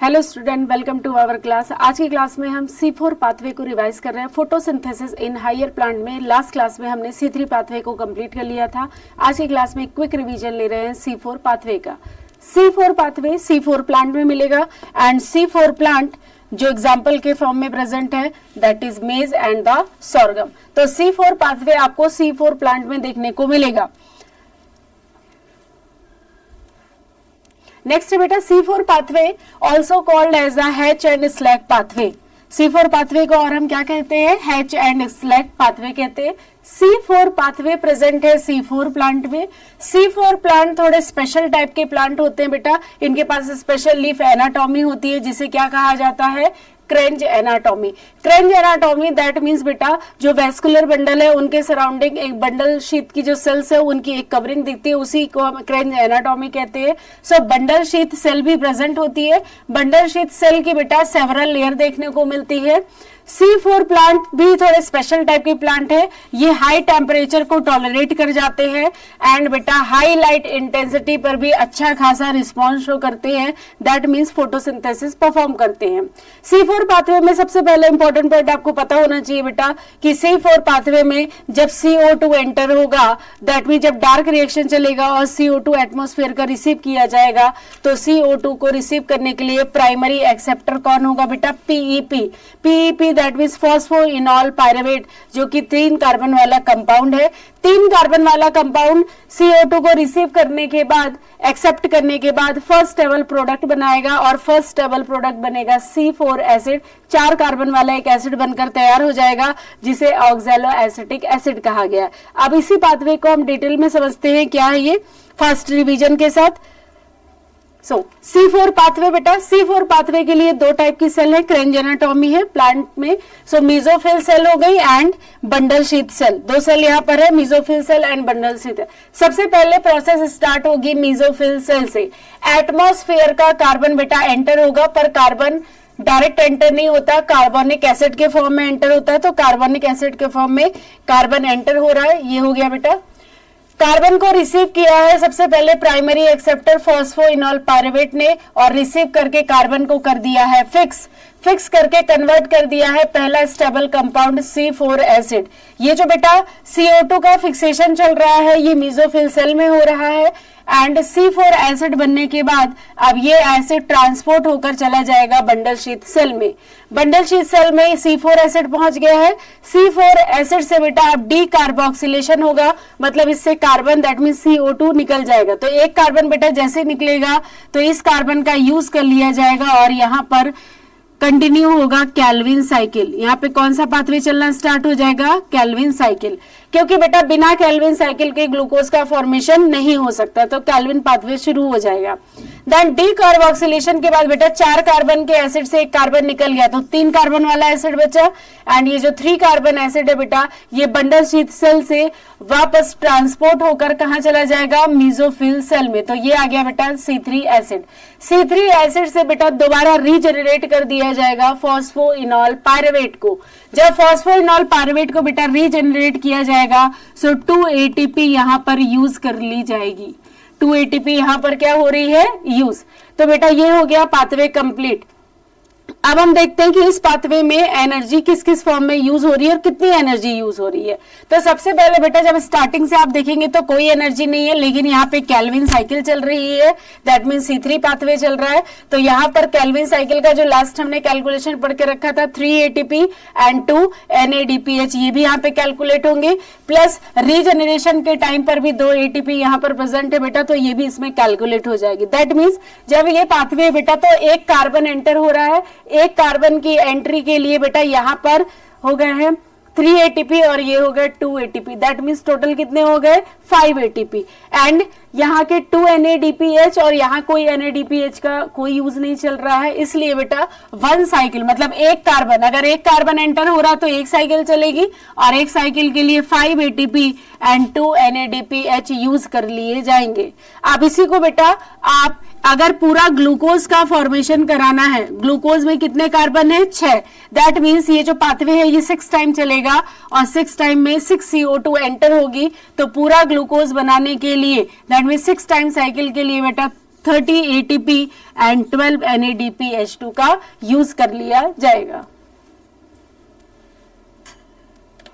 Hello student, welcome to our class. आज की class में हम C4 पाथवे को रिवाइज कर रहे हैं। फोटोसिंथेसिस इन हायर प्लांट में लास्ट क्लास में हमने C3 पाथवे को कंप्लीट कर लिया था। आज की क्लास में क्विक रिवीजन ले रहे हैं C4 पाथवे का। C4 पाथवे C4 प्लांट में मिलेगा एंड C4 प्लांट जो एग्जाम्पल के फॉर्म में प्रेजेंट है दैट इज मेज एंड द सोरगम। तो C4 पाथवे आपको C4 प्लांट में देखने को मिलेगा। नेक्स्ट बेटा C4 pathway also called as the Hatch and Slack pathway. C4 pathway को और हम क्या कहते हैं? हैच एंड स्लैग पाथवे कहते हैं। C4 पाथवे प्रेजेंट है C4 प्लांट में। C4 प्लांट थोड़े स्पेशल टाइप के प्लांट होते हैं बेटा। इनके पास स्पेशल लीफ एनाटॉमी होती है जिसे क्या कहा जाता है? Kranz anatomy. क्रेंज anatomy that means बेटा जो वेस्कुलर बंडल है उनके सराउंडिंग एक बंडल शीथ की जो सेल्स है उनकी एक कवरिंग दिखती है, उसी को हम क्रेंज एनाटॉमी कहते हैं। सो बंडल शीथ सेल भी प्रेजेंट होती है। बंडल शीथ सेल की बेटा सेवरल लेयर देखने को मिलती है। C4 प्लांट भी थोड़े स्पेशल टाइप के प्लांट है। ये हाई टेम्परेचर को टॉलरेट कर जाते हैं एंड बेटा हाई लाइट इंटेंसिटी पर भी अच्छा खासा रिस्पॉन्स शो करते हैं। दैट मीन्स फोटोसिंथेसिस परफॉर्म करते हैं। C4 पाथवे में सबसे पहले इंपॉर्टेंट पॉइंट आपको पता होना चाहिए बेटा कि C4 पाथवे में जब CO2 एंटर होगा दैट मीन जब डार्क रिएक्शन चलेगा और CO2 एटमॉस्फेयर का रिसीव किया जाएगा तो CO2 को रिसीव करने के लिए प्राइमरी एक्सेप्टर कौन होगा बेटा? PEP that means phosphoenol pyruvate जो कि 3 कार्बन वाला कंपाउंड है। 3 कार्बन वाला कंपाउंड CO2 को रिसीव करने के बाद एक्सेप्ट करने के बाद फर्स्ट स्टेबल प्रोडक्ट बनाएगा और फर्स्ट स्टेबल प्रोडक्ट बनेगा C4 एसिड। 4 कार्बन वाला एक एसिड बनकर तैयार हो जाएगा जिसे ऑक्सैलो एसिटिक एसिड कहा गया। अब इसी पाथवे को हम डिटेल में समझते हैं क्या है ये फर्स्ट रिवीजन के साथ। C4 पाथवे बेटा, C4 पाथवे के लिए 2 टाइप की सेल है। क्रेंज एनाटॉमी है प्लांट में। मेसोफिल सेल हो गई and bundle sheath cell. 2 cell यहाँ पर है, mesophyll cell and bundle sheath. सबसे पहले प्रोसेस स्टार्ट होगी मेसोफिल सेल से। एटमॉस्फेयर का कार्बन बेटा एंटर होगा पर कार्बन डायरेक्ट एंटर नहीं होता, कार्बोनिक एसिड के फॉर्म में एंटर होता है। तो कार्बोनिक एसिड के फॉर्म में कार्बन एंटर हो रहा है। ये हो गया बेटा। कार्बन को रिसीव किया है सबसे पहले प्राइमरी एक्सेप्टर फॉस्फोइनॉल पायरुवेट ने और रिसीव करके कार्बन को कर दिया है फिक्स करके कन्वर्ट कर दिया है पहला स्टेबल कंपाउंड C4 एसिड। ये जो बेटा CO2 का फिक्सेशन चल रहा है ये मेसोफिल सेल में हो रहा है एंड C4 एसिड बनने के बाद अब ये एसिड ट्रांसपोर्ट होकर चला जाएगा बंडल शीथ सेल में। बंडल शीथ सेल में C4 एसिड पहुंच गया है। C4 एसिड से बेटा अब डीकार्बोक्सिलेशन होगा, मतलब इससे कार्बन दैट मीन CO2 निकल जाएगा। तो एक कार्बन बेटा जैसे निकलेगा तो इस कार्बन का यूज कर लिया जाएगा और यहाँ पर कंटिन्यू होगा कैल्विन साइकिल। यहाँ पे कौन सा पाथवे चलना स्टार्ट हो जाएगा? Calvin cycle. क्योंकि बेटा बिना कैल्विन साइकिल के ग्लूकोज का फॉर्मेशन नहीं हो सकता, तो कैल्विन पाथवे शुरू हो जाएगा। देन डीकार्बोक्सिलेशन के बाद बेटा 4 कार्बन के एसिड से 1 कार्बन निकल गया तो 3 कार्बन वाला एसिड बचा एंड ये जो 3 कार्बन एसिड है बेटा ये बंडल शीथ सेल से वापस ट्रांसपोर्ट होकर कहां चला जाएगा? मेसोफिल सेल में। तो ये आ गया बेटा C3 एसिड। C3 एसिड से बेटा दोबारा रीजनरेट कर दिया जाएगा फॉस्फोइनॉल पायरुवेट को। जब फॉस्फोइनॉल पायरुवेट को बेटा रीजनरेट किया जाएगा सो 2 ATP यहां पर यूज कर ली जाएगी। 2 ATP यहां पर क्या हो रही है? यूज। तो बेटा ये हो गया पाथवे कंप्लीट। अब हम देखते हैं कि इस पाथवे में एनर्जी किस किस फॉर्म में यूज हो रही है और कितनी एनर्जी यूज हो रही है। तो सबसे पहले बेटा जब स्टार्टिंग से आप देखेंगे तो कोई एनर्जी नहीं है, लेकिन यहाँ पे कैल्विन साइकिल चल रही है दैट मीन C3 पाथवे चल रहा है। तो यहाँ पर कैल्विन साइकिल का जो लास्ट हमने कैलकुलेशन पढ़ के रखा था 3 ATP एंड 2 NADPH ये भी यहाँ पे कैलकुलेट होंगे, प्लस रीजनरेशन के टाइम पर भी 2 ATP यहाँ पर प्रेजेंट है बेटा तो ये भी इसमें कैलकुलेट हो जाएगी। दैट मीन्स जब ये पाथवे बेटा तो 1 कार्बन एंटर हो रहा है, 1 कार्बन की एंट्री के लिए बेटा यहाँ पर हो गए हैं 3 ATP और ये हो गए 2 ATP। दैट मीन्स टोटल कितने हो गए? 5 ATP एंड यहाँ के 2 NADPH और यहाँ कोई NADPH का कोई यूज नहीं चल रहा है, इसलिए बेटा 1 साइकिल मतलब 1 कार्बन, अगर 1 कार्बन एंटर हो रहा तो 1 साइकिल चलेगी और 1 साइकिल के लिए 5 ATP एंड 2 NADPH यूज कर लिए जाएंगे। अब इसी को बेटा आप अगर पूरा ग्लूकोज का फॉर्मेशन कराना है, ग्लूकोज में कितने कार्बन है? 6। दैट मीन्स ये जो पाथवे है ये 6 टाइम चलेगा और 6 टाइम में 6 CO2 एंटर होगी तो पूरा ग्लूकोज बनाने के लिए दैट मीन्स 6 टाइम साइकिल के लिए बेटा 30 ATP एंड 12 NADPH2 का यूज कर लिया जाएगा।